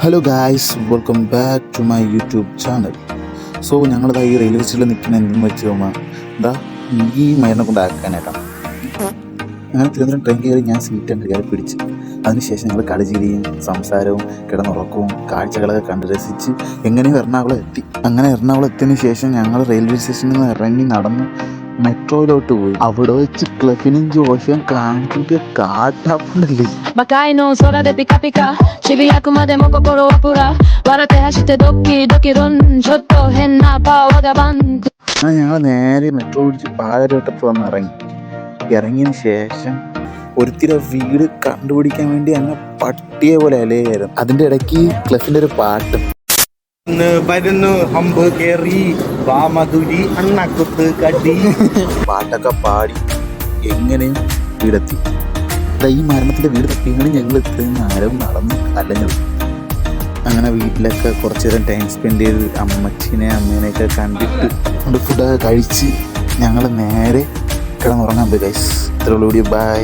Hello guys, welcome back to my YouTube channel. So ഞങ്ങളിതാ ഈ railway സ്റ്റേഷനിൽ നിൽക്കുന്ന എന്തെന്ന് വെച്ച് കഴിഞ്ഞാൽ എന്താ ഈ മരുന്നെ കൊണ്ട് ആക്കാനായിട്ടാണ്. അങ്ങനെ തിരുവനന്തപുരം ട്രെയിൻ കയറി ഞാൻ സീറ്റ് കയറി പിടിച്ച് അതിനുശേഷം ഞങ്ങൾ കളിചിരിയും സംസാരവും കിടന്നുറക്കവും കാഴ്ചകളൊക്കെ കണ്ട് രസിച്ച് എങ്ങനെയും എറണാകുളം എത്തി. അങ്ങനെ എറണാകുളം എത്തിയതിന് ശേഷം ഞങ്ങൾ റെയിൽവേ സ്റ്റേഷനിൽ നിന്ന് ഇറങ്ങി നടന്ന് മെട്രോയിലോട്ട് പോയി. അവിടെ വെച്ച് ക്ലഫിനും ജോഷും കാണിച്ചിട്ട് കാട്ടാപ്പുണ്ടല്ലേ. Bakaino sora de pika pika Shibuya kuma de mo kokoro wa pura Warate hashite doki doki run Chotto henna pa wagaban. ഞങ്ങൾ നേരെ മെട്രോ പിടിച്ച് പാലരോട്ടത്ത് വന്ന് ഇറങ്ങിയതിന് ശേഷം ഒരുത്തിരി വീട് കണ്ടുപിടിക്കാൻ വേണ്ടി അങ്ങ് പട്ടിയെ പോലെ അലയായിരുന്നു. അതിൻ്റെ ഇടയ്ക്ക് ക്ലഫിൻ്റെ ഒരു പാട്ട് ഹമ്പ് കേറി വാമധുരി അണ്ണക്കുത്ത് കടി പാട്ടൊക്കെ പാടി എങ്ങനെയും വീടെത്തി. ഈ മരണത്തിൻ്റെ വീട് തപ്പിയാണ് ഞങ്ങൾ ഇത്രയും നേരം നടന്ന് അലഞ്ഞത്. അങ്ങനെ വീട്ടിലൊക്കെ കുറച്ച് നേരം ടൈം സ്പെൻഡ് ചെയ്ത് അമ്മേനെയൊക്കെ കണ്ടിട്ട് കൊണ്ട് ഫുഡൊക്കെ കഴിച്ച് ഞങ്ങൾ നേരെ കിടന്നുറങ്ങാൻ പോയി ഗൈസ്. ഇത്രയുള്ള വീഡിയോ ബൈ.